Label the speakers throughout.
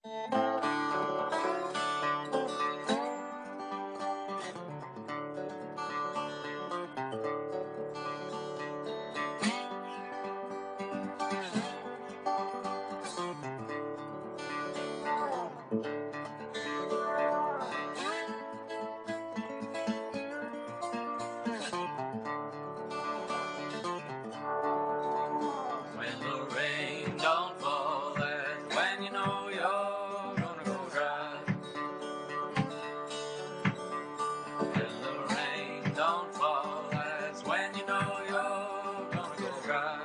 Speaker 1: When the rain don't fall, that's when you know you're gonna go dry. When the rain don't fall, that's when you know you're gonna go dry.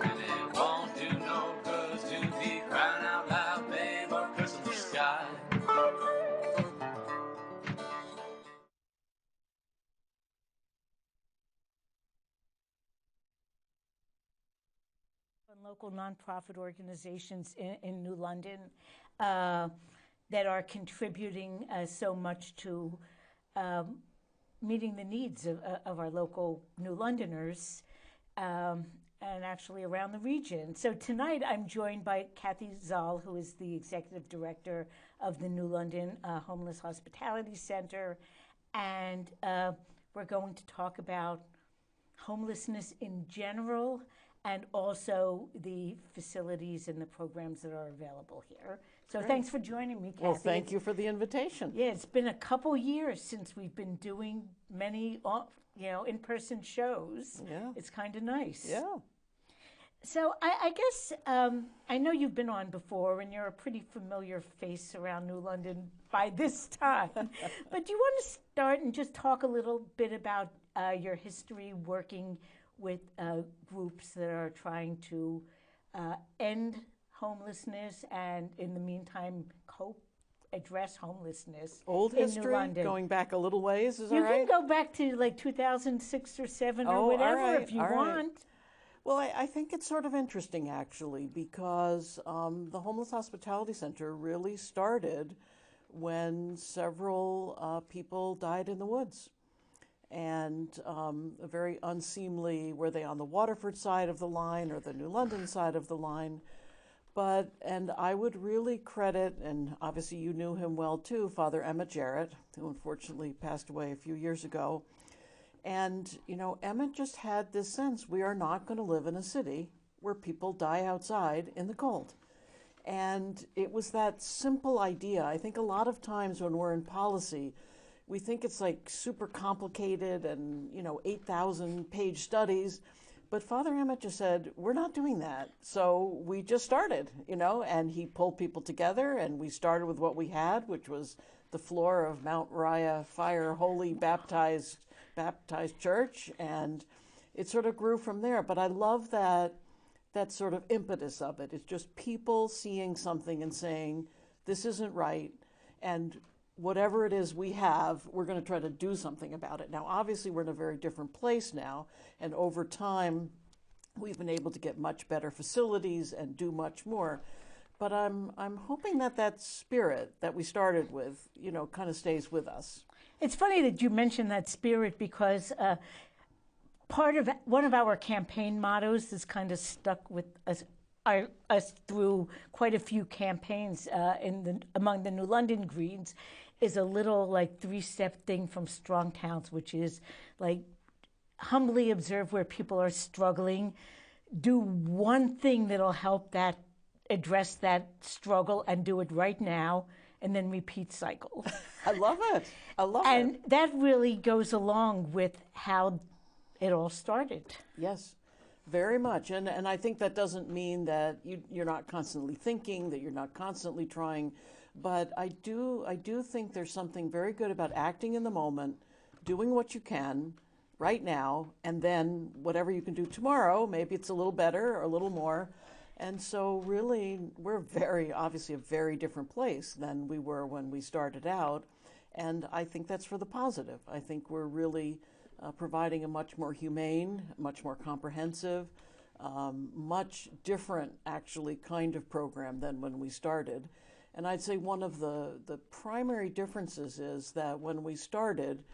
Speaker 1: And it won't do no good to be crying out loud, babe, or cursing the sky.
Speaker 2: Local nonprofit organizations in New London that are contributing so much to meeting the needs of our local New Londoners and actually around the region. So tonight I'm joined by Cathy Zall, who is the executive director of the New London Homeless Hospitality Center, and we're going to talk about homelessness in general and also the facilities and the programs that are available here. So
Speaker 3: Great.
Speaker 2: Thanks for joining me, Cathy.
Speaker 3: Well, thank you for the invitation.
Speaker 2: Yeah, it's been a couple years since we've been doing many, in-person shows.
Speaker 3: Yeah.
Speaker 2: It's kind of nice.
Speaker 3: Yeah.
Speaker 2: So I guess I know you've been on before, and you're a pretty familiar face around New London by this time. But do you want to start and just talk a little bit about your history working with groups that are trying to end homelessness and, in the meantime, address homelessness
Speaker 3: Old
Speaker 2: in
Speaker 3: history,
Speaker 2: New London?
Speaker 3: going back a little ways, is
Speaker 2: You
Speaker 3: all right?
Speaker 2: can go back to like 2006 or 7 or whatever
Speaker 3: all right,
Speaker 2: if you
Speaker 3: all right.
Speaker 2: want.
Speaker 3: Well, I think it's sort of interesting, actually, because the Homeless Hospitality Center really started when several people died in the woods. And very unseemly, were they on the Waterford side of the line or the New London side of the line? And I would really credit, and obviously you knew him well too, Father Emmett Jarrett, who unfortunately passed away a few years ago. And, Emmett just had this sense, we are not going to live in a city where people die outside in the cold. And it was that simple idea. I think a lot of times when we're in policy, we think it's like super complicated and, 8,000 page studies. But Father Emmett just said, we're not doing that. So we just started, and he pulled people together, and we started with what we had, which was the floor of Mount Moriah Fire Holy Baptized Church. And it sort of grew from there. But I love that sort of impetus of it. It's just people seeing something and saying, this isn't right. And whatever it is we have, we're going to try to do something about it. Now, obviously, we're in a very different place now, and over time, we've been able to get much better facilities and do much more. But I'm hoping that spirit that we started with, kind of stays with us.
Speaker 2: It's funny that you mentioned that spirit because one of our campaign mottos is kind of stuck with us through quite a few campaigns among the New London Greens, is a little like 3-step thing from Strong Towns, which is like humbly observe where people are struggling, do one thing that'll help address that struggle and do it right now, and then repeat cycle.
Speaker 3: I love it.
Speaker 2: And that really goes along with how it all started.
Speaker 3: Yes. Very much, and I think that doesn't mean that you're not constantly thinking, that you're not constantly trying, but I do think there's something very good about acting in the moment, doing what you can right now, and then whatever you can do tomorrow, maybe it's a little better or a little more. And so really, we're obviously a very different place than we were when we started out, and I think that's for the positive. I think we're really providing a much more humane, much more comprehensive, much different, actually, kind of program than when we started. And I'd say one of the primary differences is that when we started,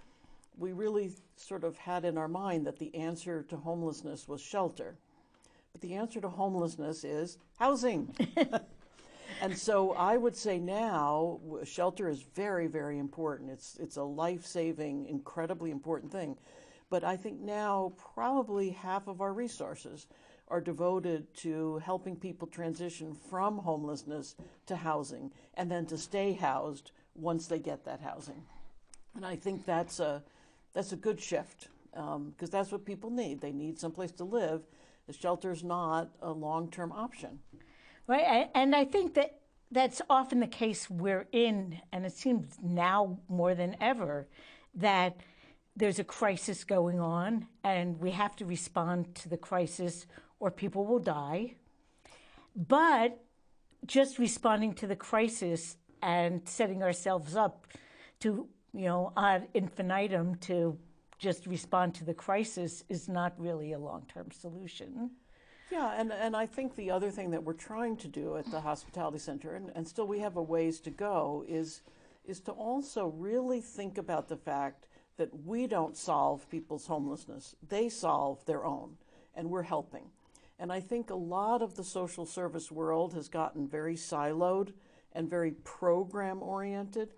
Speaker 3: we really sort of had in our mind that the answer to homelessness was shelter. But the answer to homelessness is housing. And so I would say now shelter is very, very important. It's a life-saving, incredibly important thing. But I think now probably half of our resources are devoted to helping people transition from homelessness to housing and then to stay housed once they get that housing. And I think that's a good shift because that's what people need. They need someplace to live. The shelter's not a long-term option.
Speaker 2: Right, and I think that that's often the case we're in, and it seems now more than ever that there's a crisis going on, and we have to respond to the crisis or people will die. But just responding to the crisis and setting ourselves up to, ad infinitum to just respond to the crisis is not really a long-term solution.
Speaker 3: Yeah, and I think the other thing that we're trying to do at the Hospitality Center, and still we have a ways to go, is to also really think about the fact that we don't solve people's homelessness. They solve their own, and we're helping. And I think a lot of the social service world has gotten very siloed and very program-oriented,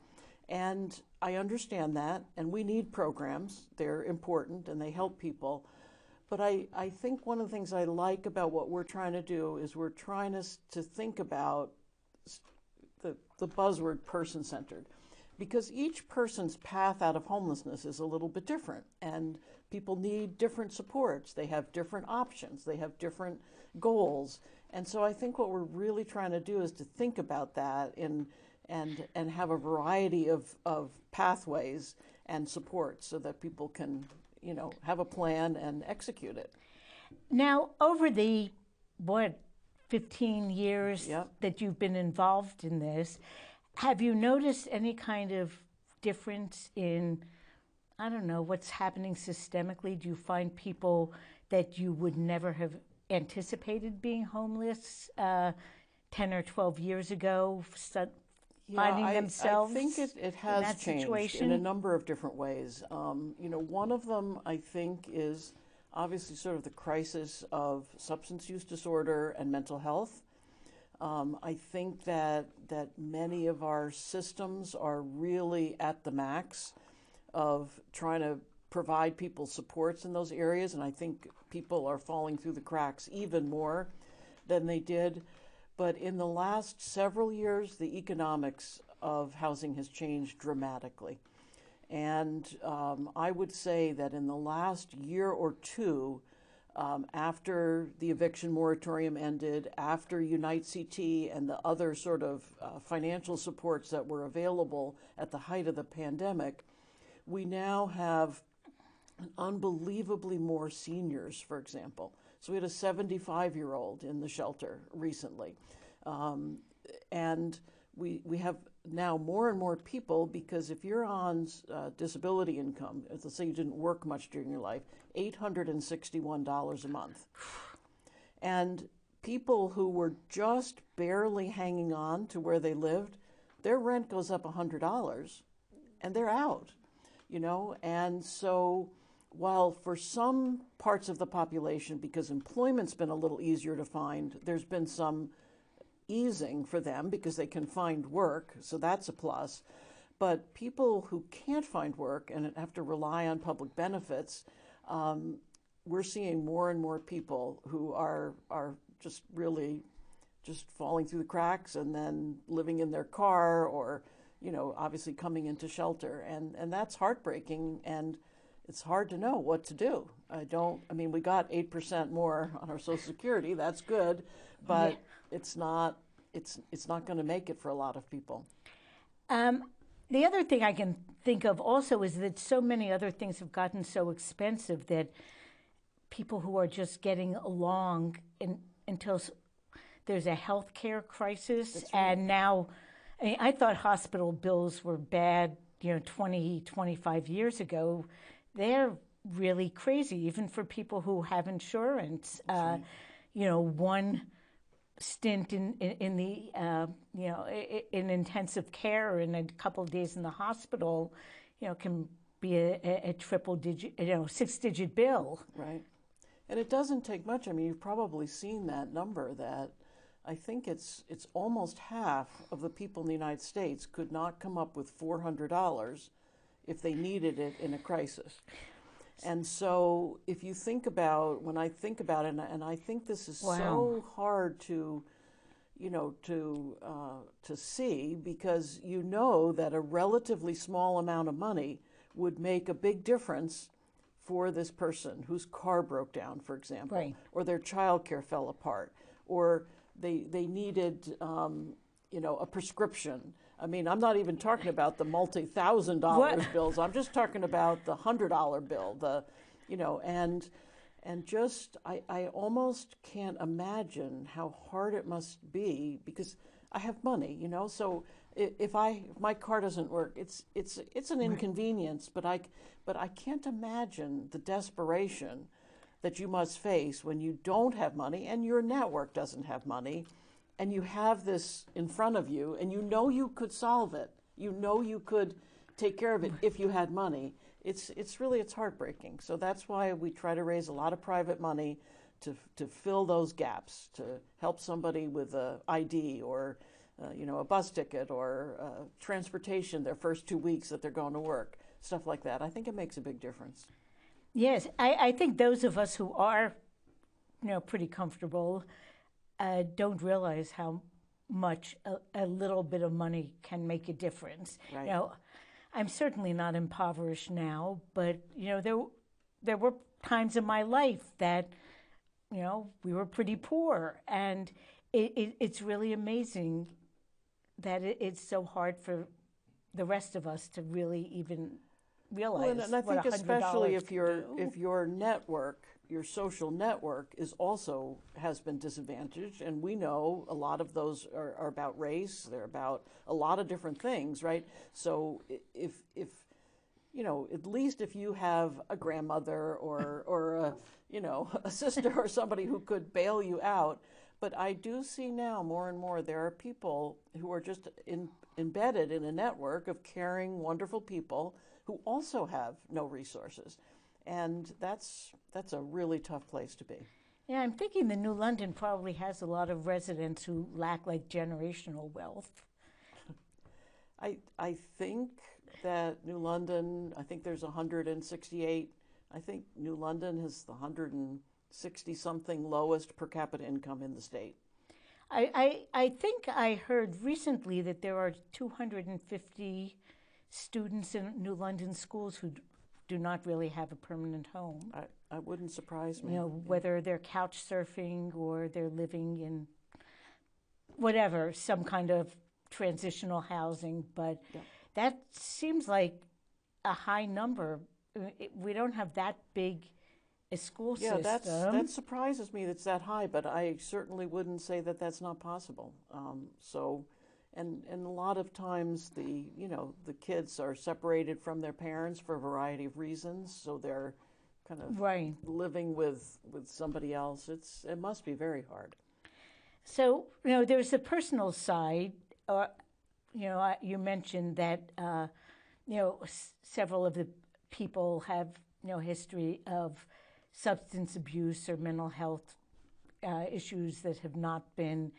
Speaker 3: and I understand that, and we need programs. They're important, and they help people. But I think one of the things I like about what we're trying to do is we're trying to think about the buzzword person-centered, because each person's path out of homelessness is a little bit different, and people need different supports. They have different options. They have different goals. And so I think what we're really trying to do is to think about that and have a variety of pathways and supports so that people can have a plan and execute it.
Speaker 2: Now, over the, 15 years
Speaker 3: Yep.
Speaker 2: that you've been involved in this, have you noticed any kind of difference in, I don't know, what's happening systemically? Do you find people that you would never have anticipated being homeless 10 or 12 years ago, finding themselves
Speaker 3: I think it has
Speaker 2: in that
Speaker 3: changed
Speaker 2: situation?
Speaker 3: in a number of different ways. One of them, I think, is obviously sort of the crisis of substance use disorder and mental health. I think that many of our systems are really at the max of trying to provide people supports in those areas, and I think people are falling through the cracks even more than they did. But in the last several years, the economics of housing has changed dramatically. And I would say that in the last year or two, after the eviction moratorium ended, after Unite CT and the other sort of financial supports that were available at the height of the pandemic, we now have unbelievably more seniors, for example. So we had a 75-year-old in the shelter recently. And we have now more and more people, because if you're on disability income, let's say you didn't work much during your life, $861 a month. And people who were just barely hanging on to where they lived, their rent goes up $100 and they're out, And so while for some parts of the population, because employment's been a little easier to find, there's been some easing for them because they can find work, so that's a plus. But people who can't find work and have to rely on public benefits, we're seeing more and more people who are just really just falling through the cracks and then living in their car or, obviously coming into shelter. And that's heartbreaking, and it's hard to know what to do. We got 8% more on our Social Security, that's good, but yeah. It's not going to make it for a lot of people.
Speaker 2: The other thing I can think of also is that so many other things have gotten so expensive that people who are just getting along until there's a healthcare crisis. Right. And now, I thought hospital bills were bad, 20, 25 years ago. They're really crazy, even for people who have insurance. Right. One stint in the in intensive care and a couple of days in the hospital, can be a triple digit, 6-digit bill.
Speaker 3: Right. And it doesn't take much. I mean, you've probably seen that number that I think it's almost half of the people in the United States could not come up with $400 if they needed it in a crisis. And so if you think about, when I think about it, and I think this is
Speaker 2: Wow.
Speaker 3: so hard to, to see, because you know that a relatively small amount of money would make a big difference for this person whose car broke down, for example,
Speaker 2: Right.
Speaker 3: or their childcare fell apart, or they needed, a prescription. I mean, I'm not even talking about the multi-$1,000
Speaker 2: What?
Speaker 3: bills. I'm just talking about the $100 bill. And just I almost can't imagine how hard it must be, because I have money, So if my car doesn't work, it's an inconvenience. But I can't imagine the desperation that you must face when you don't have money and your network doesn't have money, and you have this in front of you, and you could solve it. You could take care of it if you had money. It's heartbreaking. So that's why we try to raise a lot of private money to fill those gaps, to help somebody with a ID or a bus ticket or transportation their first 2 weeks that they're going to work, stuff like that. I think it makes a big difference.
Speaker 2: Yes, I think those of us who are, pretty comfortable don't realize how much a little bit of money can make a difference.
Speaker 3: Right.
Speaker 2: I'm certainly not impoverished now, but there were times in my life that we were pretty poor, and it's really amazing that it's so hard for the rest of us to really even realize.
Speaker 3: And I
Speaker 2: what
Speaker 3: think especially if
Speaker 2: $100
Speaker 3: your network, your social network, has been disadvantaged, and we know a lot of those are about race. They're about a lot of different things, right? So if at least if you have a grandmother or a sister or somebody who could bail you out. But I do see now more and more there are people who are just embedded in a network of caring, wonderful people who also have no resources. And that's a really tough place to be.
Speaker 2: Yeah, I'm thinking the New London probably has a lot of residents who lack generational wealth.
Speaker 3: I think that New London, I think there's 168. I think New London has the 160-something lowest per capita income in the state.
Speaker 2: I think I heard recently that there are 250 students in New London schools who do not really have a permanent home.
Speaker 3: I wouldn't surprise me.
Speaker 2: Whether they're couch surfing or they're living in whatever, some kind of transitional housing, but that seems like a high number. We don't have that big a school system.
Speaker 3: That surprises me that it's that high, but I certainly wouldn't say that that's not possible. And a lot of times the kids are separated from their parents for a variety of reasons, so they're kind of living with somebody else. It must be very hard.
Speaker 2: So there's a personal side. You mentioned that several of the people have history of substance abuse or mental health issues that have not been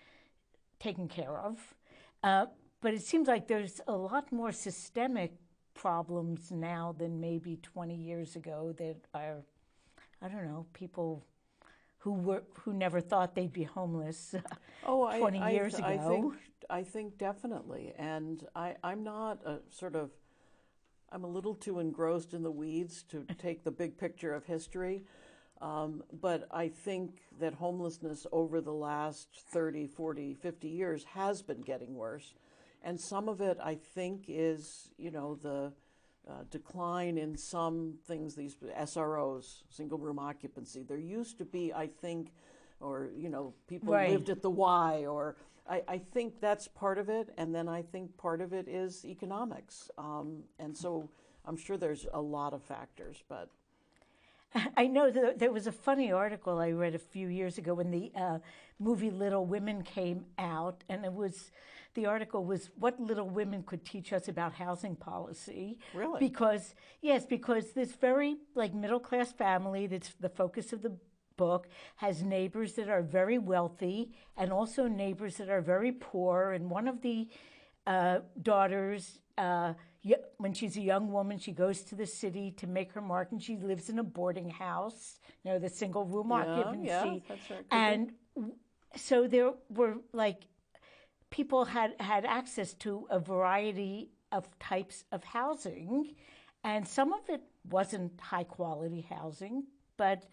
Speaker 2: taken care of. But it seems like there's a lot more systemic problems now than maybe 20 years ago that are, people who never thought they'd be homeless 20 years ago.
Speaker 3: I think definitely. And I'm not I'm a little too engrossed in the weeds to take the big picture of history. But I think that homelessness over the last 30, 40, 50 years has been getting worse. And some of it, I think, is, the decline in some things, these SROs, single room occupancy. There used to be, I think, or, people lived at the Y, or I think that's part of it. And then I think part of it is economics. And so I'm sure there's a lot of factors, but...
Speaker 2: I know that there was a funny article I read a few years ago when the movie Little Women came out, and the article was what Little Women could teach us about housing policy.
Speaker 3: Really?
Speaker 2: Because this very middle class family that's the focus of the book has neighbors that are very wealthy and also neighbors that are very poor. And one of the daughters, when she's a young woman, she goes to the city to make her mark, and she lives in a boarding house, the single room occupancy.
Speaker 3: Yeah, that's right.
Speaker 2: And so there were like people had access to a variety of types of housing, and some of it wasn't high quality housing, but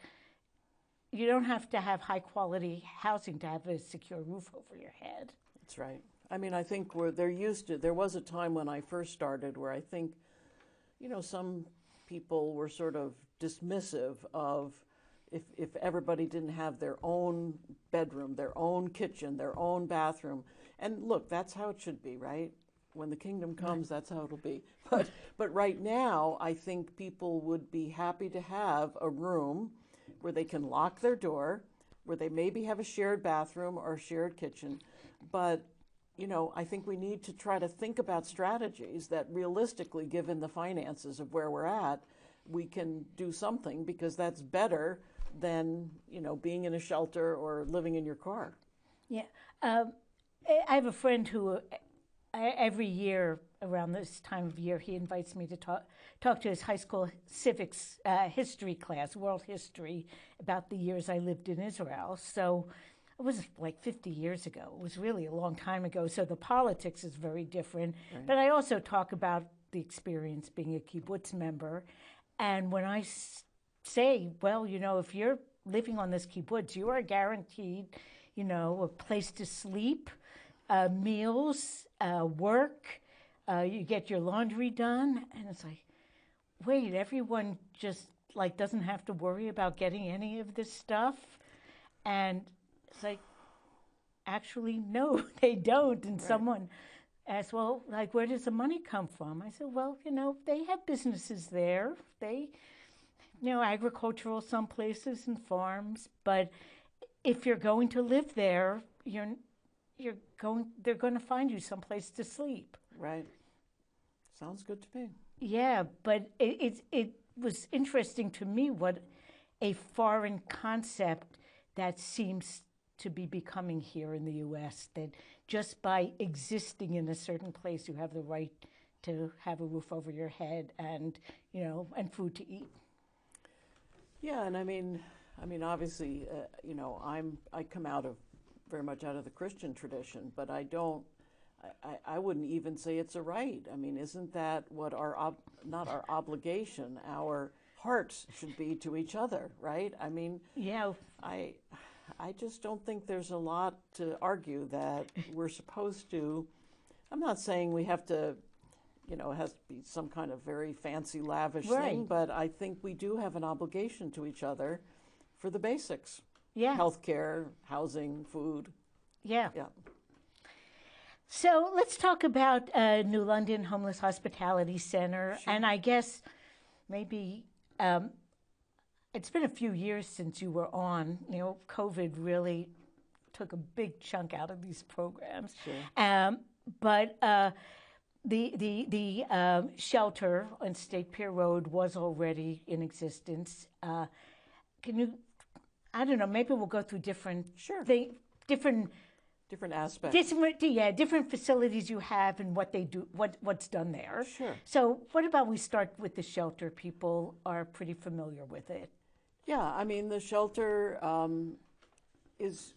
Speaker 2: you don't have to have high quality housing to have a secure roof over your head.
Speaker 3: That's right. I mean, I think there was a time when I first started where I think, some people were sort of dismissive of if everybody didn't have their own bedroom, their own kitchen, their own bathroom. And look, that's how it should be, right? When the kingdom comes, that's how it'll be. But right now, I think people would be happy to have a room where they can lock their door, where they maybe have a shared bathroom or a shared kitchen. But, I think we need to try to think about strategies that realistically, given the finances of where we're at, we can do something, because that's better than, being in a shelter or living in your car.
Speaker 2: Yeah. I have a friend who every year around this time of year, he invites me to talk to his high school civics history class, world history, about the years I lived in Israel. So it was like 50 years ago. It was really a long time ago. So the politics is very different. Right. But I also talk about the experience being a kibbutz member. And when I say, well, if you're living on this kibbutz, you are guaranteed, a place to sleep, meals, work, you get your laundry done. And it's like, wait, everyone just doesn't have to worry about getting any of this stuff? And it's like, actually, no, they don't. And someone asked, well, where does the money come from? I said, well, they have businesses there. They, agricultural some places and farms. But if you're going to live there, they're going to find you someplace to sleep.
Speaker 3: Right. Sounds good to me.
Speaker 2: Yeah, but it was interesting to me what a foreign concept that seems to be becoming here in the U.S., that just by existing in a certain place, you have the right to have a roof over your head and, and food to eat.
Speaker 3: Yeah, and I mean, obviously, I come very much out of the Christian tradition, but I wouldn't even say it's a right. I mean, isn't that what not our obligation, our hearts should be to each other, right? I mean,
Speaker 2: yeah.
Speaker 3: I just don't think there's a lot to argue that we're supposed to. I'm not saying we have to, it has to be some kind of very fancy, lavish thing, but I think we do have an obligation to each other for the basics.
Speaker 2: Yeah.
Speaker 3: Healthcare, housing, food.
Speaker 2: Yeah.
Speaker 3: Yeah.
Speaker 2: So let's talk about New London Homeless Hospitality Center.
Speaker 3: Sure.
Speaker 2: And I guess maybe it's been a few years since you were on. COVID really took a big chunk out of these programs.
Speaker 3: Sure.
Speaker 2: But the shelter on State Pier Road was already in existence. Can you? I don't know. Maybe we'll go through different
Speaker 3: different aspects.
Speaker 2: Different facilities you have and what they do, what's done there.
Speaker 3: Sure.
Speaker 2: So what about we start with the shelter? People are pretty familiar with it.
Speaker 3: Yeah, I mean, the shelter is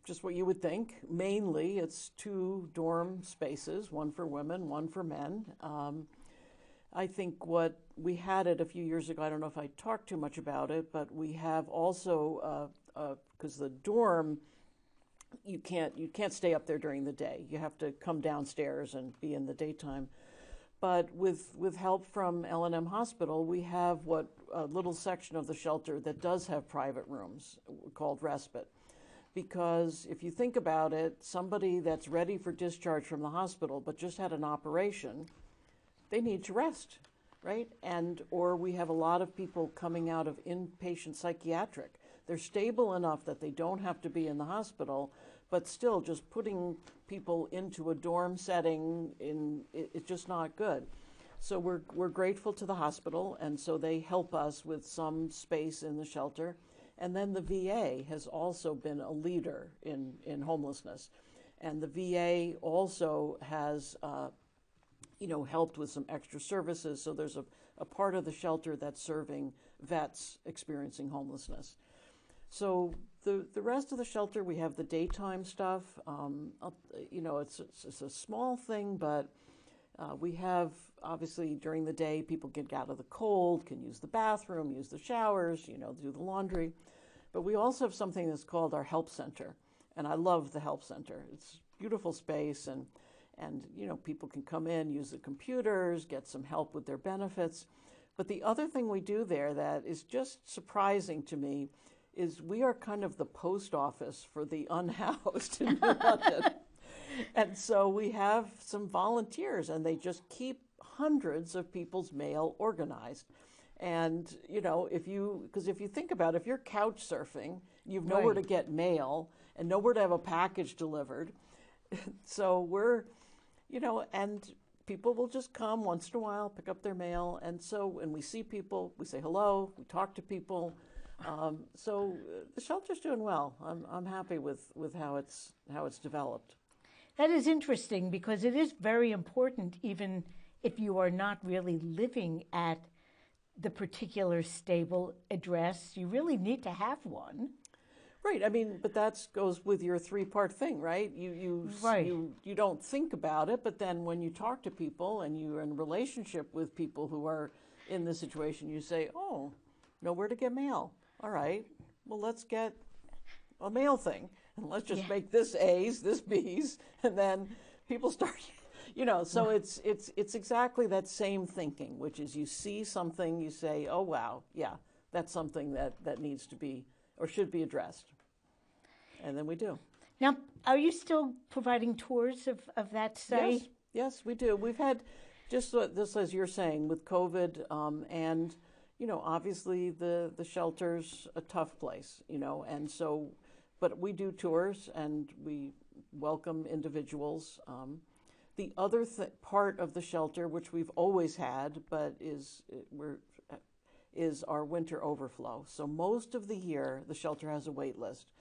Speaker 3: just what you would think. Mainly, it's 2 dorm spaces, one for women, one for men. I think what we had it a few years ago, I don't know if I talked too much about it, but we have also, because the dorm, you can't stay up there during the day. You have to come downstairs and be in the daytime. But with help from L&M Hospital, we have a little section of the shelter that does have private rooms called respite. Because if you think about it, somebody that's ready for discharge from the hospital but just had an operation, they need to rest, right? Or we have a lot of people coming out of inpatient psychiatric. They're stable enough that they don't have to be in the hospital, but still just putting people into a dorm setting, it's just not good. So we're grateful to the hospital, and so they help us with some space in the shelter. And then the VA has also been a leader in homelessness. And the VA also has, helped with some extra services. So there's a part of the shelter that's serving vets experiencing homelessness. So the rest of the shelter, we have the daytime stuff. It's a small thing, but we have, obviously, during the day, people get out of the cold, can use the bathroom, use the showers, do the laundry. But we also have something that's called our help center. And I love the help center. It's a beautiful space, and people can come in, use the computers, get some help with their benefits. But the other thing we do there that is just surprising to me is we are kind of the post office for the unhoused in New London. And so we have some volunteers, and they just keep hundreds of people's mail organized. And, if you think about it, if you're couch surfing, you've nowhere to get mail and nowhere to have a package delivered. So we're, and people will just come once in a while, pick up their mail. And so when we see people, we say hello, we talk to people. So the shelter's doing well. I'm happy with how it's developed.
Speaker 2: That is interesting because it is very important, even if you are not really living at the particular stable address. You really need to have one.
Speaker 3: Right. I mean, but that goes with your three-part thing, right? You don't think about it, but then when you talk to people and you're in relationship with people who are in this situation, you say, oh, nowhere to get mail. All right, well, let's get a mail thing, and let's just make this A's, this B's, and then people start, so it's exactly that same thinking, which is you see something, you say, oh, wow, yeah, that's something that needs to be or should be addressed. And then we do.
Speaker 2: Now, are you still providing tours of that site?
Speaker 3: Yes, we do. We've had, just as you're saying, with COVID, and obviously the shelter's a tough place, and so, but we do tours and we welcome individuals. The other part of the shelter, which we've always had, but is our winter overflow. So most of the year, the shelter has a wait list,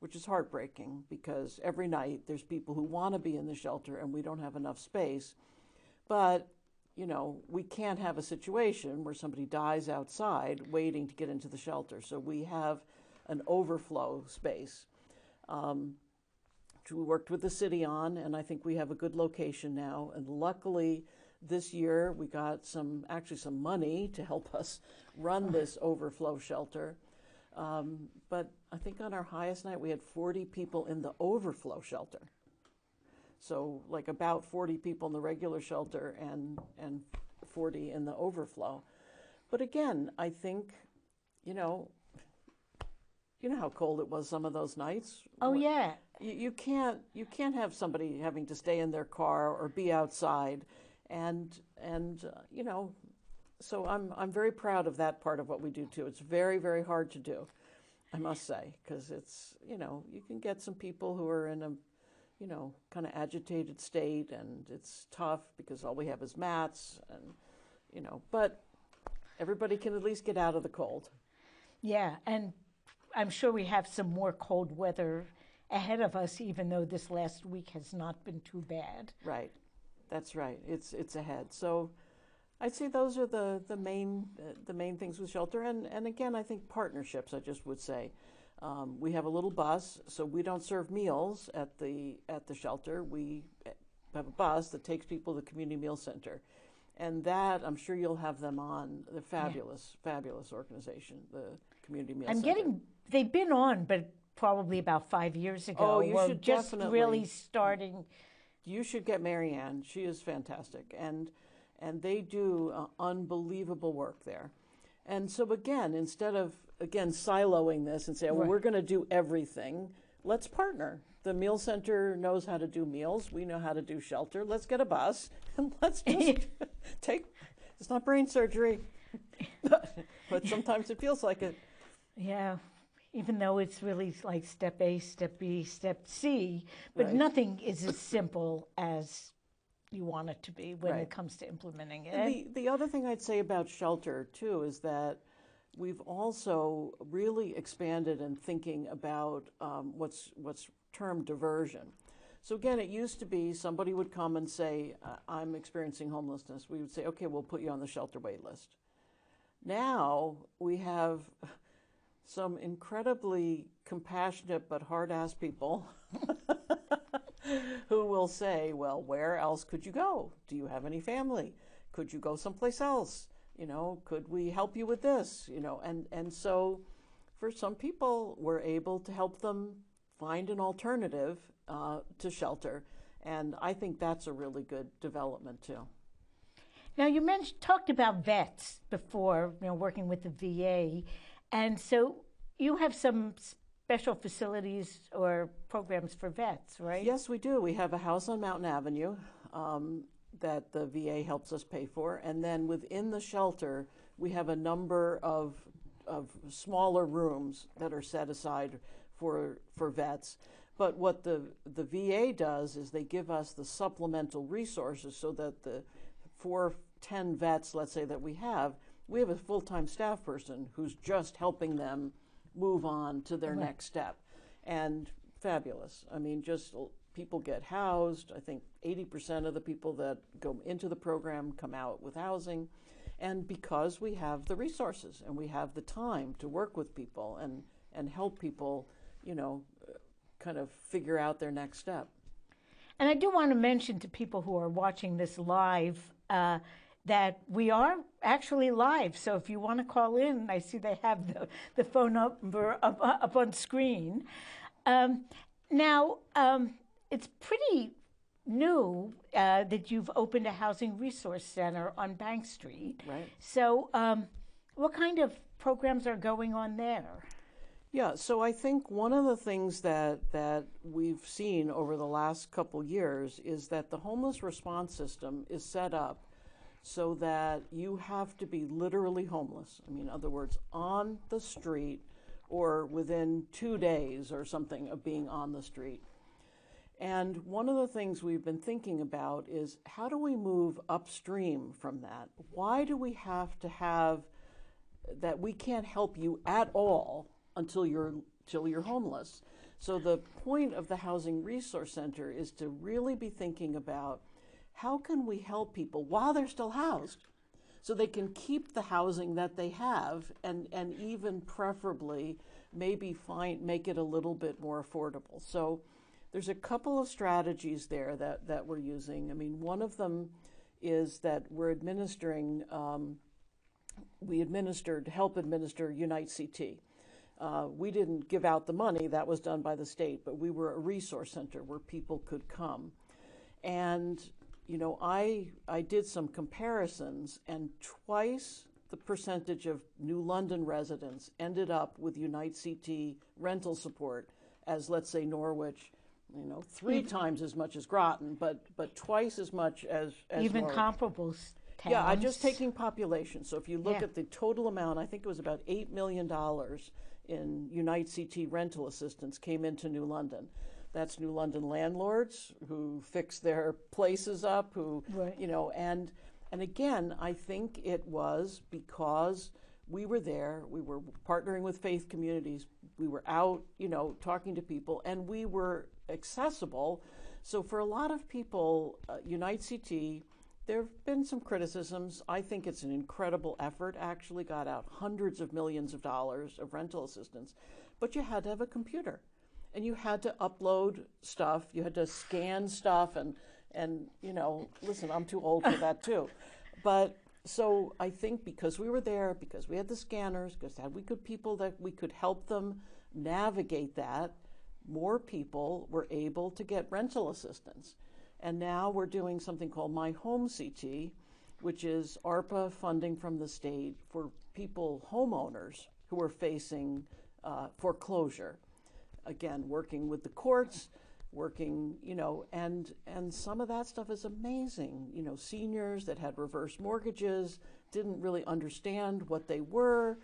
Speaker 3: which is heartbreaking because every night there's people who want to be in the shelter and we don't have enough space. But we can't have a situation where somebody dies outside waiting to get into the shelter. So we have an overflow space, which we worked with the city on, and I think we have a good location now. And luckily, this year we got some money to help us run this overflow shelter. But I think on our highest night, we had 40 people in the overflow shelter. So like about 40 people in the regular shelter and 40 in the overflow. But again, I think, you know how cold it was some of those nights.
Speaker 2: Oh yeah.
Speaker 3: You can't have somebody having to stay in their car or be outside, and so I'm very proud of that part of what we do too. It's very, very hard to do, I must say, because it's you can get some people who are in a kind of agitated state, and it's tough because all we have is mats, and but everybody can at least get out of the cold.
Speaker 2: Yeah, and I'm sure we have some more cold weather ahead of us, even though this last week has not been too bad.
Speaker 3: Right, that's right. It's ahead. So I'd say those are the main things with shelter, and again, I think partnerships. I just would say. We have a little bus, so we don't serve meals at the shelter. We have a bus that takes people to the community meal center, and that I'm sure you'll have them on. They're fabulous, fabulous organization, the community meal center.
Speaker 2: They've been on, but probably about 5 years ago.
Speaker 3: Oh, you should
Speaker 2: just
Speaker 3: definitely
Speaker 2: really starting.
Speaker 3: You should get Mary Ann. She is fantastic, and they do unbelievable work there. And so again, instead of siloing this and say, well, we're going to do everything, let's partner. The meal center knows how to do meals. We know how to do shelter. Let's get a bus and let's just it's not brain surgery, but sometimes it feels like it.
Speaker 2: Yeah, even though it's really like step A, step B, step C, but nothing is as simple as you want it to be when it comes to implementing it.
Speaker 3: And the other thing I'd say about shelter too is that we've also really expanded in thinking about what's termed diversion. So again, it used to be somebody would come and say, I'm experiencing homelessness. We would say, okay, we'll put you on the shelter wait list. Now we have some incredibly compassionate but hard-ass people who will say, well, where else could you go? Do you have any family? Could you go someplace else? You know, could we help you with this? You know, and so for some people, we're able to help them find an alternative to shelter. And I think that's a really good development too.
Speaker 2: Now, you talked about vets before, working with the VA. And so you have some special facilities or programs for vets, right?
Speaker 3: Yes, we do. We have a house on Mountain Avenue that the VA helps us pay for. And then within the shelter, we have a number of smaller rooms that are set aside for vets. But what the VA does is they give us the supplemental resources so that the 10 vets, let's say, that we have a full-time staff person who's just helping them move on to their next step. And fabulous. I mean, just people get housed. I think 80% of the people that go into the program come out with housing. And because we have the resources and we have the time to work with people and help people, kind of figure out their next step.
Speaker 2: And I do want to mention to people who are watching this live that we are actually live. So if you want to call in, I see they have the phone number up on screen. Now, it's pretty new that you've opened a housing resource center on Bank Street.
Speaker 3: Right.
Speaker 2: So what kind of programs are going on there?
Speaker 3: Yeah, so I think one of the things that we've seen over the last couple years is that the homeless response system is set up so that you have to be literally homeless. I mean, in other words, on the street or within 2 days or something of being on the street. And one of the things we've been thinking about is how do we move upstream from that? Why do we have to have that we can't help you at all until you're homeless? So the point of the Housing Resource Center is to really be thinking about how can we help people while they're still housed so they can keep the housing that they have and even preferably maybe make it a little bit more affordable. So there's a couple of strategies there that we're using. I mean, one of them is that we're administering, help administer Unite CT. We didn't give out the money, that was done by the state, but we were a resource center where people could come. And, I did some comparisons, and twice the percentage of New London residents ended up with Unite CT rental support as, let's say, Norwich, 3 times as much as Groton, but twice as much as
Speaker 2: even
Speaker 3: Norwich.
Speaker 2: Comparable towns.
Speaker 3: Yeah, I'm just taking population. So if you look at the total amount, I think it was about $8 million in Unite CT rental assistance came into New London. That's New London landlords who fix their places up,
Speaker 2: right.
Speaker 3: And again, I think it was because we were there, we were partnering with faith communities, we were out, talking to people, and we were accessible. So for a lot of people, Unite CT, there have been some criticisms. I think it's an incredible effort, actually got out hundreds of millions of dollars of rental assistance, but you had to have a computer and you had to upload stuff, you had to scan stuff and listen, I'm too old for that too. But so I think because we were there, because we had the scanners, because we could help them navigate that, more people were able to get rental assistance. And now we're doing something called My Home CT, which is ARPA funding from the state for people, homeowners, who are facing foreclosure. Again, working with the courts, and some of that stuff is amazing. Seniors that had reverse mortgages, didn't really understand what they were,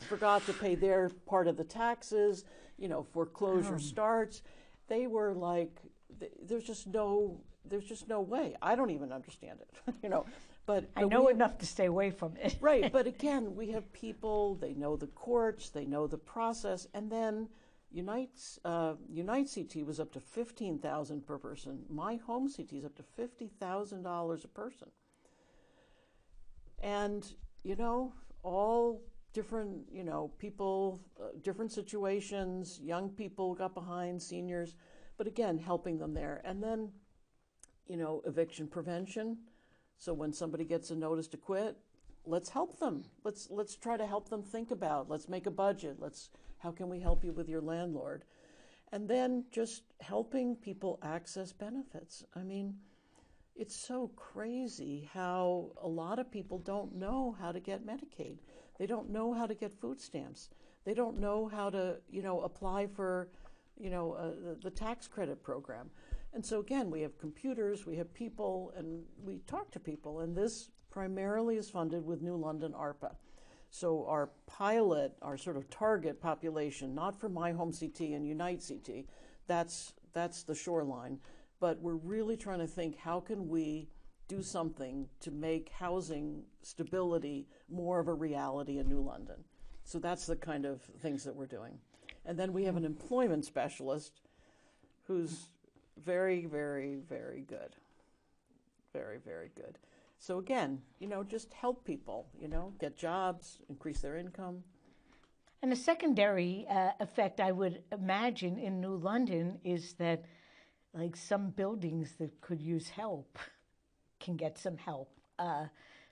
Speaker 3: forgot to pay their part of the taxes, foreclosure starts. They were like, there's just no way. I don't even understand it,
Speaker 2: I know enough to stay away from it.
Speaker 3: Right, but again, we have people, they know the courts, they know the process, and then Unite CT was up to $15,000 per person. My home CT is up to $50,000 a person. And, all different, people, different situations, young people got behind, seniors, but again, helping them there. And then, eviction prevention. So when somebody gets a notice to quit, let's help them. Let's try to help them think about, let's make a budget. How can we help you with your landlord? And then just helping people access benefits. I mean, it's so crazy how a lot of people don't know how to get Medicaid. They don't know how to get food stamps. They don't know how to, apply for, the tax credit program. And so again, we have computers, we have people, and we talk to people. And this primarily is funded with New London ARPA. So our pilot, our sort of target population, not for My Home CT and Unite CT, that's the shoreline. But we're really trying to think, how can we do something to make housing stability more of a reality in New London? So that's the kind of things that we're doing. And then we have an employment specialist who's very, very, very good. Very, very good. So again, just help people, get jobs, increase their income.
Speaker 2: And a secondary effect, I would imagine, in New London is that, like, some buildings that could use help can get some help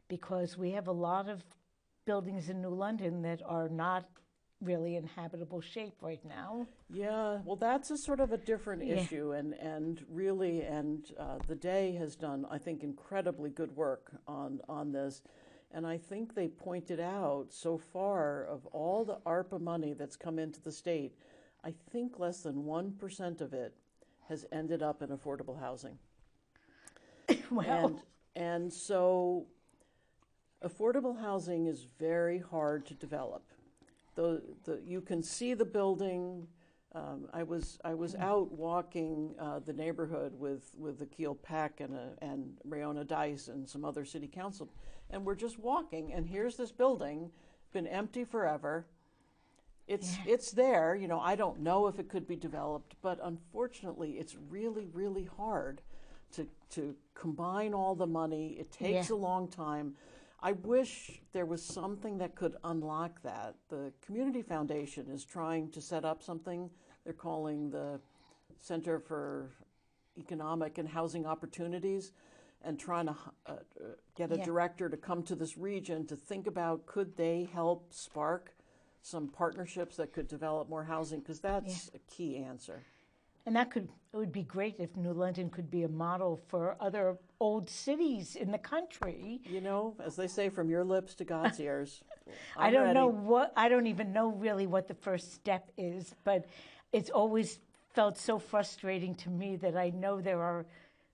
Speaker 2: because we have a lot of buildings in New London that are not really in habitable shape right now.
Speaker 3: Yeah, well, that's a sort of a different issue, and really, the Day has done, I think, incredibly good work on this. And I think they pointed out so far of all the ARPA money that's come into the state, I think less than 1% of it has ended up in affordable housing.
Speaker 2: Wow.
Speaker 3: And so affordable housing is very hard to develop. You can see the building. I was out walking the neighborhood with Akil Peck and Rayona Dice and some other city council, and we're just walking, and here's this building, been empty forever. It's there. I don't know if it could be developed, but unfortunately, it's really, really hard to combine all the money. It takes a long time. I wish there was something that could unlock that. The Community Foundation is trying to set up something they're calling the Center for Economic and Housing Opportunities, and trying to get a director to come to this region to think about, could they help spark some partnerships that could develop more housing, because that's a key answer.
Speaker 2: And it would be great if New London could be a model for other old cities in the country.
Speaker 3: As they say, from your lips to God's ears.
Speaker 2: I don't even know really what the first step is, but it's always felt so frustrating to me that I know there are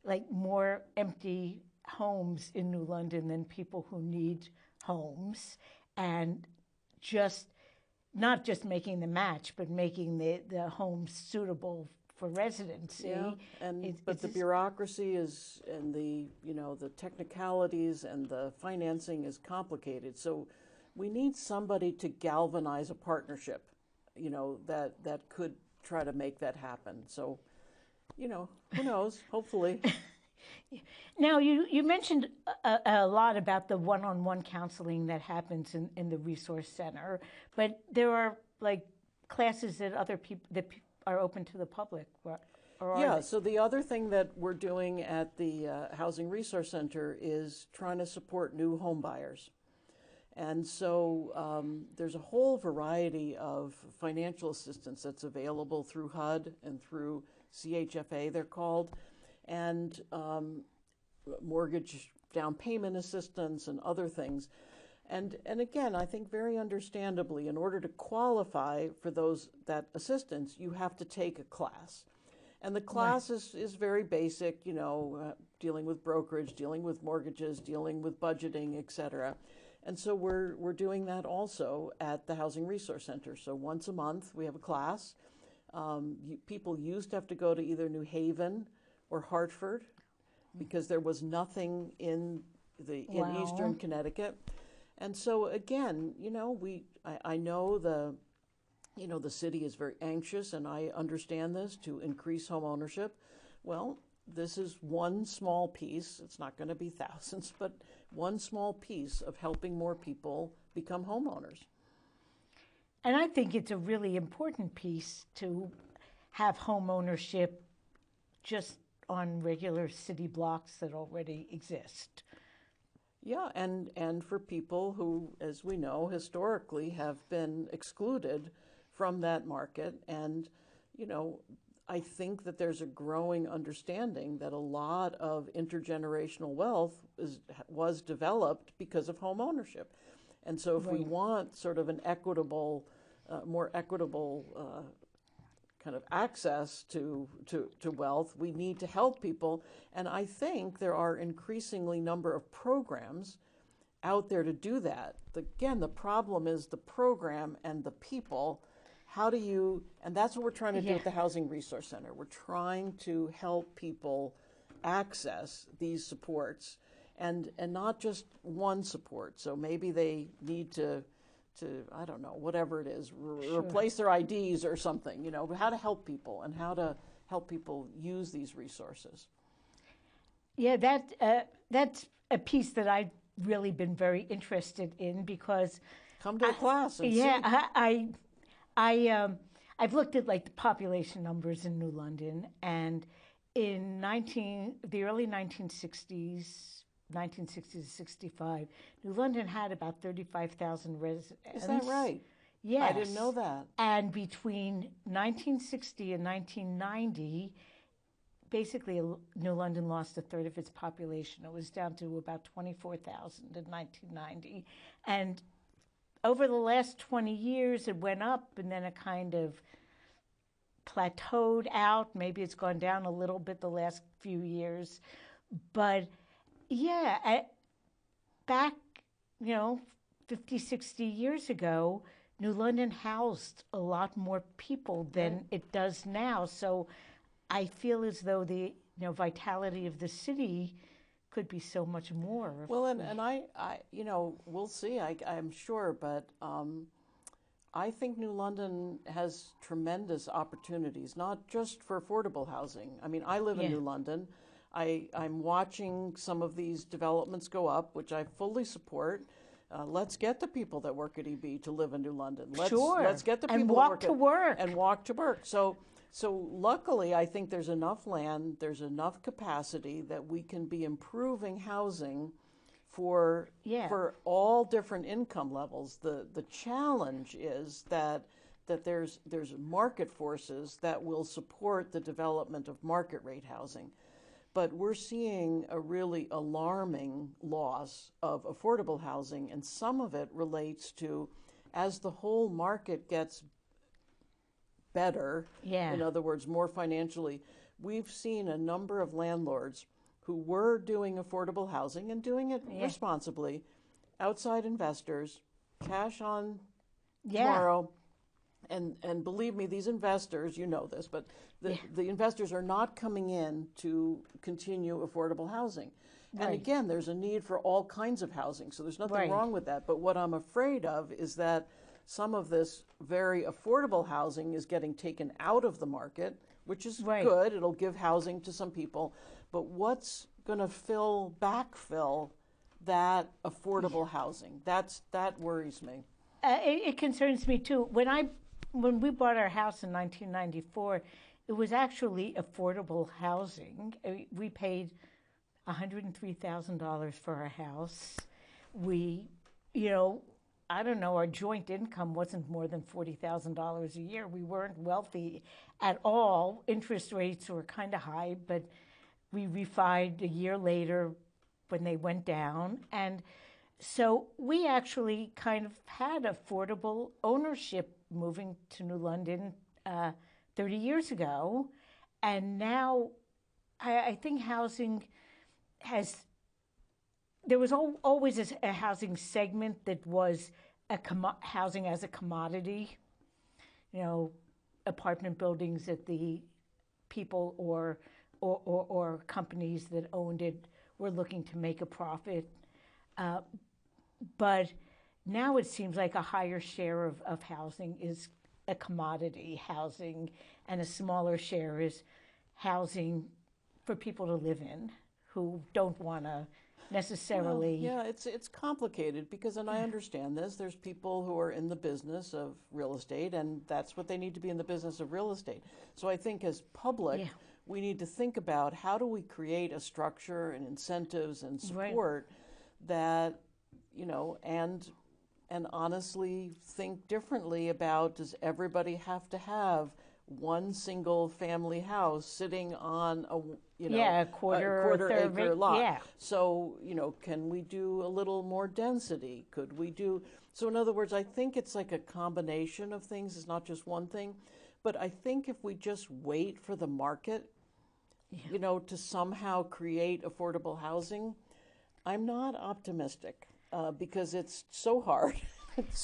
Speaker 2: like more empty homes in New London than people who need homes, and not just making the match, but making the homes suitable for residency.
Speaker 3: Yeah, but the bureaucracy and the technicalities and the financing is complicated. So we need somebody to galvanize a partnership, that could try to make that happen. So, who knows? Hopefully.
Speaker 2: Now, you mentioned a lot about the one-on-one counseling that happens in the resource center, but there are like classes that other people that are open to the public. So the other thing that we're doing at the Housing Resource Center is trying to support new home buyers. And so there's a whole variety of financial assistance that's available through HUD and through CHFA, they're called, and mortgage down payment assistance and other things. And again, I think very understandably, in order to qualify for that assistance, you have to take a class. And the class is very basic, dealing with brokerage, dealing with mortgages, dealing with budgeting, et cetera. And so we're doing that also at the Housing Resource Center. So once a month, we have a class. People used to have to go to either New Haven or Hartford because there was nothing in
Speaker 3: in eastern Connecticut. And so again, I know the city is very anxious, and I understand this, to increase home ownership. Well, this is one small piece. It's not going to be thousands, but one small piece of helping more people become homeowners.
Speaker 2: And I think it's a really important piece to have home ownership just on regular city blocks that already exist.
Speaker 3: Yeah, and for people who, as we know, historically have been excluded from that market. And, I think that there's a growing understanding that a lot of intergenerational wealth was developed because of home ownership. And so if we want sort of an equitable, more equitable kind of access to wealth, we need to help people. And I think there are increasingly number of programs out there to do that. Again, the problem is the program and the people. How do you, and that's what we're trying to do at the Housing Resource Center. We're trying to help people access these supports, and not just one support. So maybe they need to I don't know, whatever it is, replace their IDs or something, how to help people and how to help people use these resources.
Speaker 2: Yeah, that's a piece that I've really been very interested in, because
Speaker 3: come to a class and
Speaker 2: see. I've looked at like the population numbers in New London, and in the early 1960s, 1960 to 65, New London had about 35,000 residents.
Speaker 3: Is that right?
Speaker 2: Yes.
Speaker 3: I didn't know that.
Speaker 2: And between 1960 and 1990, basically New London lost a third of its population. It was down to about 24,000 in 1990. And over the last 20 years, it went up, and then it kind of plateaued out. Maybe it's gone down a little bit the last few years. But yeah, back, 50, 60 years ago, New London housed a lot more people than it does now. So I feel as though the vitality of the city could be so much more.
Speaker 3: Well, and I we'll see, I'm sure, but I think New London has tremendous opportunities, not just for affordable housing. I mean, I live in New London. I'm watching some of these developments go up, which I fully support. Let's get the people that work at EB to live in New London. Let's get the people
Speaker 2: and
Speaker 3: walk
Speaker 2: to work.
Speaker 3: And walk to work. So luckily, I think there's enough land, there's enough capacity that we can be improving housing for all different income levels. The challenge is that there's market forces that will support the development of market rate housing. But we're seeing a really alarming loss of affordable housing, and some of it relates to, as the whole market gets better, in other words, more financially, we've seen a number of landlords who were doing affordable housing and doing it responsibly, outside investors, cash on tomorrow. And believe me, these investors, you know this, but the investors are not coming in to continue affordable housing. And again, there's a need for all kinds of housing, so there's nothing wrong with that. But what I'm afraid of is that some of this very affordable housing is getting taken out of the market, which is good. It'll give housing to some people. But what's going to backfill that affordable housing? That worries me.
Speaker 2: It concerns me too. When we bought our house in 1994, it was actually affordable housing. We paid $103,000 for our house. We, I don't know, our joint income wasn't more than $40,000 a year. We weren't wealthy at all. Interest rates were kind of high, but we refied a year later when they went down. And so we actually kind of had affordable ownership moving to New London 30 years ago. And now I think housing there was always a housing segment that was housing as a commodity, apartment buildings that the people or companies that owned it were looking to make a profit. But now it seems like a higher share of housing is a commodity housing, and a smaller share is housing for people to live in who don't want to necessarily.
Speaker 3: Yeah, it's complicated because, and I understand this, there's people who are in the business of real estate, and that's what they need to be in the business of real estate. So I think as public,
Speaker 2: Yeah.
Speaker 3: we need to think about how do we create a structure and incentives and
Speaker 2: Right.
Speaker 3: support that, and honestly think differently about, does everybody have to have one single family house sitting on
Speaker 2: A quarter or
Speaker 3: quarter
Speaker 2: third
Speaker 3: acre lot?
Speaker 2: Yeah.
Speaker 3: So, can we do a little more density? Could we do, so in other words, I think it's like a combination of things. It's not just one thing. But I think if we just wait for the market, to somehow create affordable housing, I'm not optimistic because it's so hard.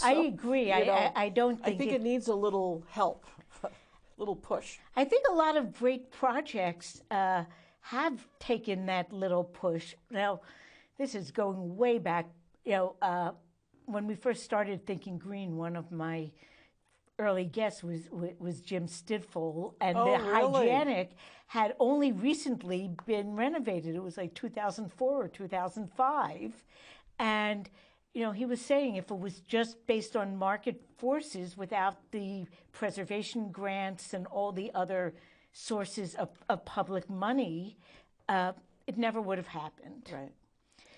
Speaker 2: I agree. I don't
Speaker 3: I think it needs a little help, a little push.
Speaker 2: I think a lot of great projects have taken that little push. Now, this is going way back. When we first started thinking green, one of my early guests was Jim Stidful, and
Speaker 3: Oh,
Speaker 2: the
Speaker 3: really?
Speaker 2: Hygienic had only recently been renovated. It was like 2004 or 2005, and he was saying if it was just based on market forces without the preservation grants and all the other sources of public money, it never would have happened.
Speaker 3: Right.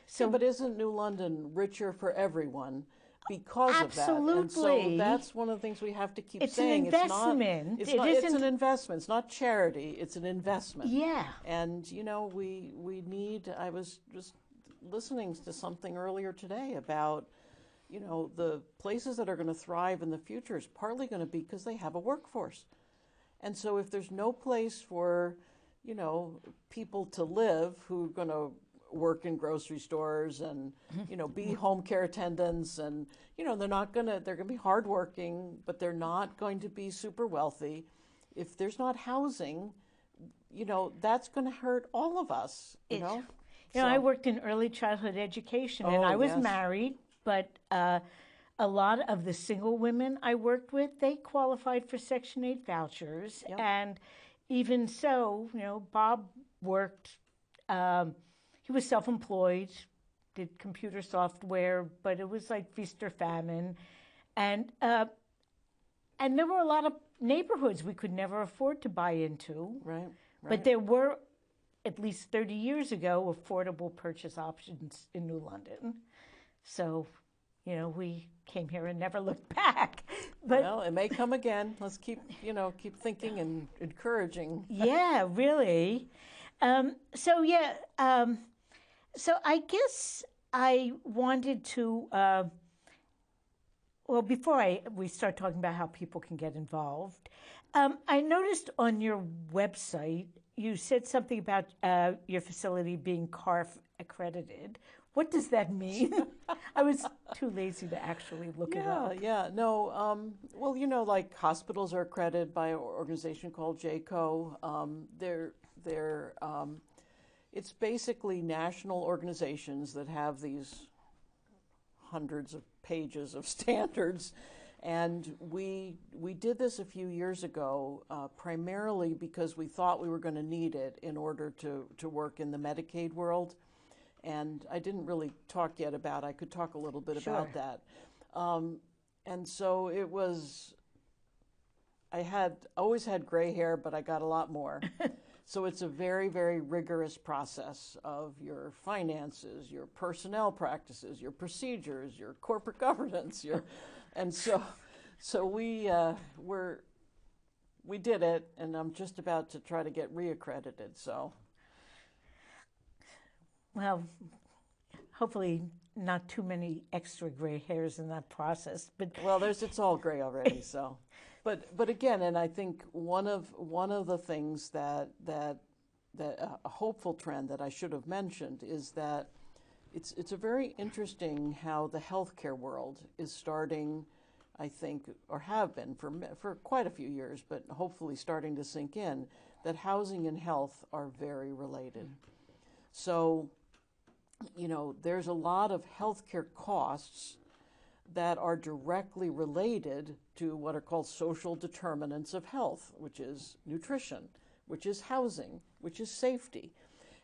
Speaker 2: So,
Speaker 3: But isn't New London richer for everyone because of that? And
Speaker 2: Absolutely.
Speaker 3: so that's one of the things we have to keep
Speaker 2: It's an
Speaker 3: saying.
Speaker 2: investment.
Speaker 3: It's
Speaker 2: It
Speaker 3: not. It's
Speaker 2: isn't-
Speaker 3: an investment. It's not charity. It's an investment.
Speaker 2: yeah.
Speaker 3: And we need. I was just listening to something earlier today about the places that are going to thrive in the future is partly going to be because they have a workforce. And so if there's no place for people to live who are going to work in grocery stores and be home care attendants, and they're going to be hardworking, but they're not going to be super wealthy. If there's not housing, that's going to hurt all of us.
Speaker 2: I worked in early childhood education, and I was
Speaker 3: yes.
Speaker 2: married, but a lot of the single women I worked with, they qualified for Section 8 vouchers.
Speaker 3: Yep.
Speaker 2: And even so, Bob worked, he was self-employed, did computer software, but it was like feast or famine. And there were a lot of neighborhoods we could never afford to buy into.
Speaker 3: Right.
Speaker 2: But there were, at least 30 years ago, affordable purchase options in New London. So, we came here and never looked back. But
Speaker 3: Well, it may come again. Let's keep thinking and encouraging.
Speaker 2: yeah, really. So I guess I wanted to. Well, before we start talking about how people can get involved, I noticed on your website you said something about your facility being CARF accredited. What does that mean? I was too lazy to actually look it up.
Speaker 3: Yeah. No. Well, like hospitals are accredited by an organization called JCO. It's basically national organizations that have these hundreds of pages of standards. And we did this a few years ago, primarily because we thought we were going to need it in order to work in the Medicaid world. And I didn't really talk yet about, I could talk a little bit about that. And so it was, I always had gray hair, but I got a lot more. So it's a very, very rigorous process of your finances, your personnel practices, your procedures, your corporate governance, and so we did it, and I'm just about to try to get reaccredited. So,
Speaker 2: well, hopefully not too many extra gray hairs in that process. But
Speaker 3: well, it's all gray already. So, but again, and I think one of the things that a hopeful trend that I should have mentioned is that it's a very interesting how the healthcare world is starting, I think, or have been for quite a few years, but hopefully starting to sink in, that housing and health are very related. So there's a lot of healthcare costs that are directly related to what are called social determinants of health, which is nutrition, which is housing, which is safety.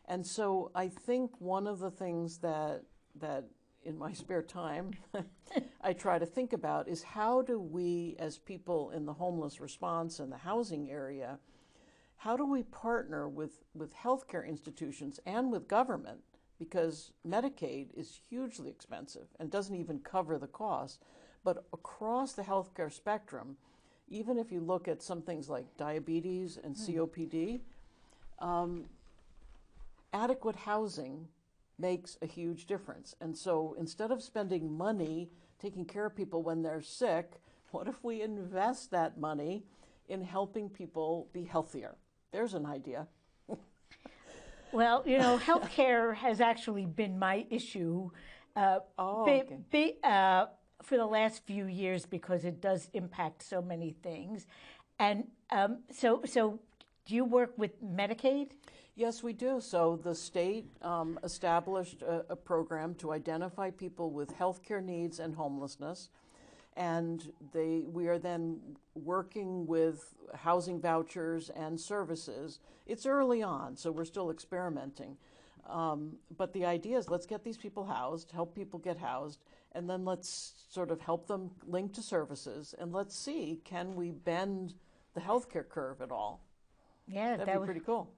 Speaker 3: And so I think one of the things that in my spare time I try to think about is how do we, as people in the homeless response and the housing area, how do we partner with healthcare institutions and with government? Because Medicaid is hugely expensive and doesn't even cover the cost. But across the healthcare spectrum, even if you look at some things like diabetes and COPD, adequate housing makes a huge difference. And so instead of spending money taking care of people when they're sick, what if we invest that money in helping people be healthier? There's an idea.
Speaker 2: Well, healthcare has actually been my issue
Speaker 3: Okay.
Speaker 2: for the last few years because it does impact so many things. And so do you work with Medicaid?
Speaker 3: Yes, we do. So the state established a program to identify people with healthcare needs and homelessness. And we are then working with housing vouchers and services. It's early on, so we're still experimenting. But the idea is let's get these people housed, help people get housed, and then let's sort of help them link to services, and let's see, can we bend the healthcare curve at all?
Speaker 2: Yeah,
Speaker 3: That'd be pretty cool.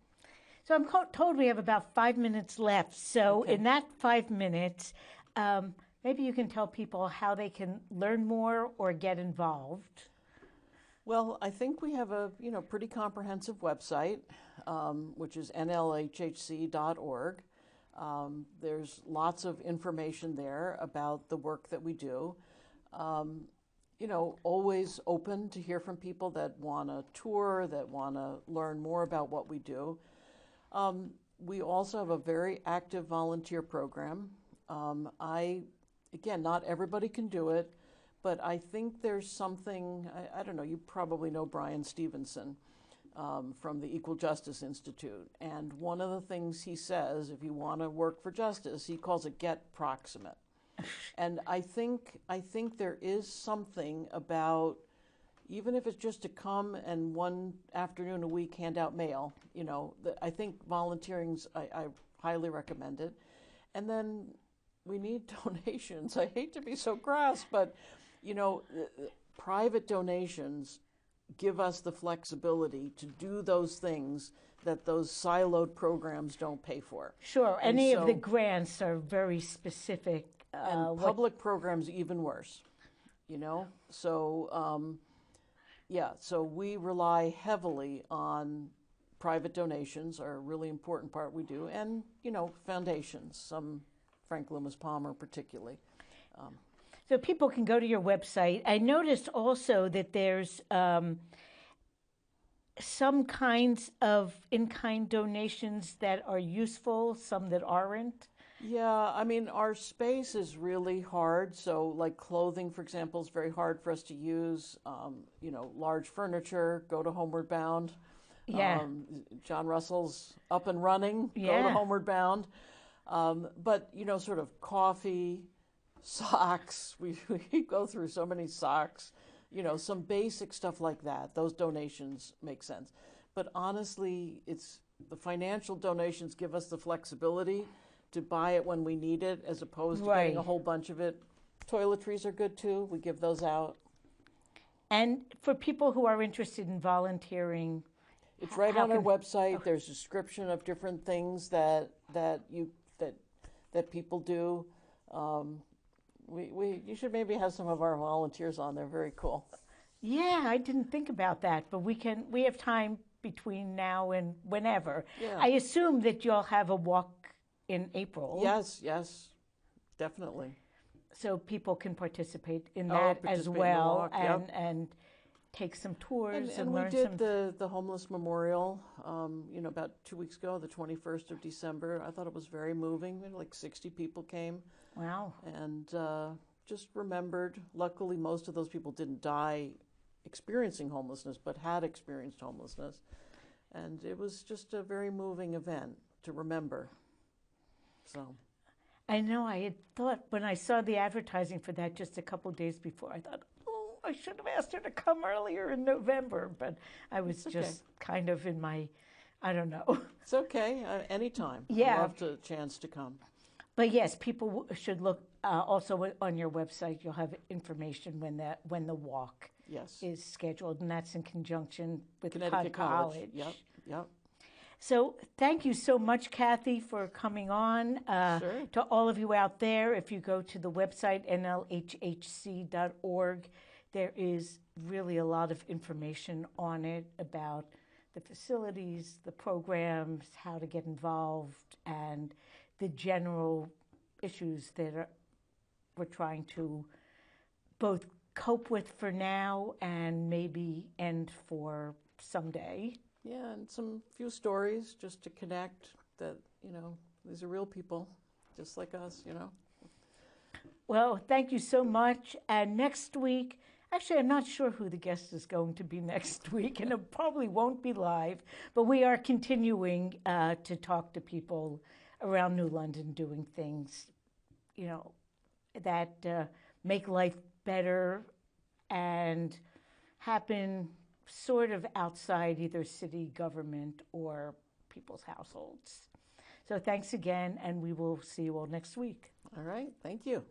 Speaker 2: So I'm told we have about 5 minutes left. So
Speaker 3: Okay.
Speaker 2: in that 5 minutes, maybe you can tell people how they can learn more or get involved.
Speaker 3: Well, I think we have a pretty comprehensive website, which is nlhhc.org. There's lots of information there about the work that we do. Always open to hear from people that want to tour, that want to learn more about what we do. We also have a very active volunteer program. Again, not everybody can do it, but I think there's something, I don't know, you probably know Brian Stevenson from the Equal Justice Institute. And one of the things he says, if you want to work for justice, he calls it get proximate. And I think there is something about, even if it's just to come and one afternoon a week hand out mail, I think volunteering's, I highly recommend it. And then we need donations. I hate to be so crass, but private donations give us the flexibility to do those things that those siloed programs don't pay for.
Speaker 2: Sure. Any of the grants are very specific.
Speaker 3: And public programs even worse, So, so we rely heavily on private donations are a really important part we do, and, foundations, some Frank Loomis Palmer particularly.
Speaker 2: So people can go to your website. I noticed also that there's some kinds of in-kind donations that are useful, some that aren't.
Speaker 3: Yeah, I mean, our space is really hard. So, like clothing, for example, is very hard for us to use. Large furniture, go to Homeward Bound.
Speaker 2: Yeah.
Speaker 3: John Russell's up and running, go to Homeward Bound. But, sort of coffee, socks, we go through so many socks, some basic stuff like that. Those donations make sense. But honestly, it's the financial donations give us the flexibility to buy it when we need it, as opposed to getting a whole bunch of it. Toiletries are good too. We give those out.
Speaker 2: And for people who are interested in volunteering,
Speaker 3: it's right on our website. There's a description of different things that people do. You should maybe have some of our volunteers on. They're very cool.
Speaker 2: Yeah, I didn't think about that, but we have time between now and whenever.
Speaker 3: Yeah.
Speaker 2: I assume that you'll have a walk in April.
Speaker 3: Yes, definitely.
Speaker 2: So people can participate in that as well, and take some tours and learn some.
Speaker 3: And we did the homeless memorial, about 2 weeks ago, the 21st of December. I thought it was very moving. Like 60 people came.
Speaker 2: Wow.
Speaker 3: And just remembered. Luckily, most of those people didn't die experiencing homelessness, but had experienced homelessness. And it was just a very moving event to remember. So,
Speaker 2: I know I had thought when I saw the advertising for that just a couple days before, I thought, oh, I should have asked her to come earlier in November, but I was
Speaker 3: okay.
Speaker 2: just kind of in my, I don't know.
Speaker 3: It's okay, anytime.
Speaker 2: Yeah.
Speaker 3: I'd love the chance to come.
Speaker 2: But yes, people should look also on your website. You'll have information when the walk
Speaker 3: Yes.
Speaker 2: is scheduled, and that's in conjunction with
Speaker 3: Connecticut
Speaker 2: College.
Speaker 3: Yep, yep.
Speaker 2: So thank you so much, Cathy, for coming on.
Speaker 3: Sure.
Speaker 2: To all of you out there, if you go to the website, nlhhc.org, there is really a lot of information on it about the facilities, the programs, how to get involved, and the general issues that we're trying to both cope with for now and maybe end for someday.
Speaker 3: Yeah, and some few stories just to connect that, these are real people, just like us,
Speaker 2: Well, thank you so much. And next week, actually, I'm not sure who the guest is going to be next week, and it probably won't be live, but we are continuing to talk to people around New London doing things, that make life better and happen sort of outside either city government or people's households. So thanks again, and we will see you all next week.
Speaker 3: All right, thank you.